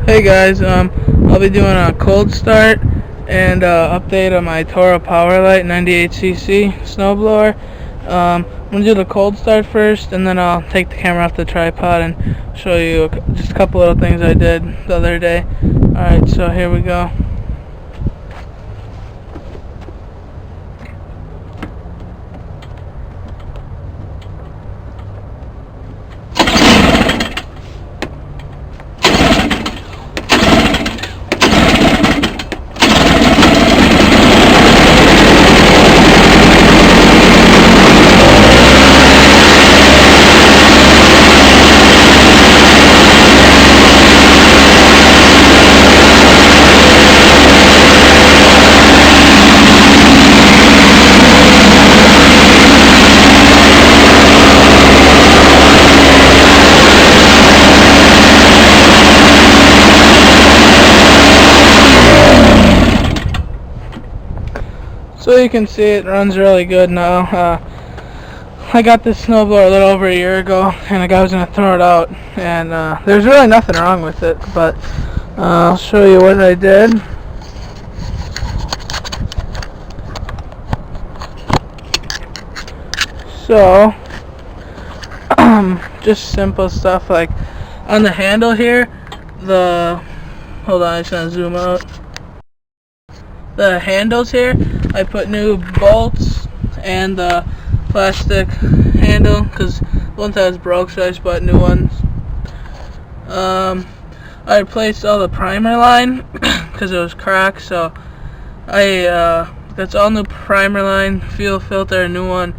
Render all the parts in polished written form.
Hey guys, I'll be doing a cold start and update on my Toro powerlite 98cc snowblower. I'm going to do the cold start first, and then I'll take the camera off the tripod and show you just a couple little things I did the other day. Alright, so here we go. So you can see it runs really good now. I got this snowblower a little over a year ago, and the guy was going to throw it out, and there's really nothing wrong with it, but I'll show you what I did. So, just simple stuff like on the handle here, hold on, I just want to zoom out. The handles here, I put new bolts and the plastic handle because one that was broke, so I just bought new ones. I replaced all the primer line because it was cracked, so that's all new primer line, fuel filter, a new one.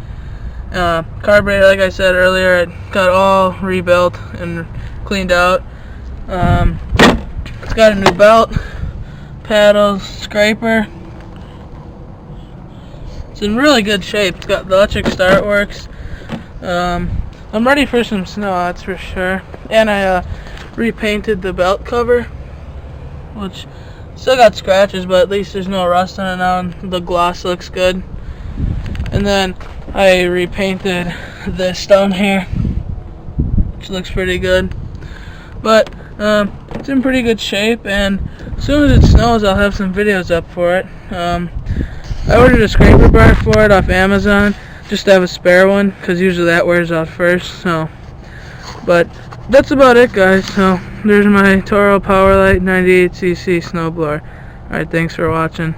Carburetor, like I said earlier, it got all rebuilt and cleaned out. It's got a new belt, paddles, scraper. It's in really good shape. It's got the electric start works. I'm ready for some snow, that's for sure. And I repainted the belt cover, which still got scratches, but at least there's no rust on it now, and the gloss looks good. And then I repainted this down here, which looks pretty good. But it's in pretty good shape, and as soon as it snows, I'll have some videos up for it. I ordered a scraper bar for it off Amazon, just to have a spare one, because usually that wears out first. So, but that's about it, guys. So there's my Toro powerlite 98cc snowblower. Alright, thanks for watching.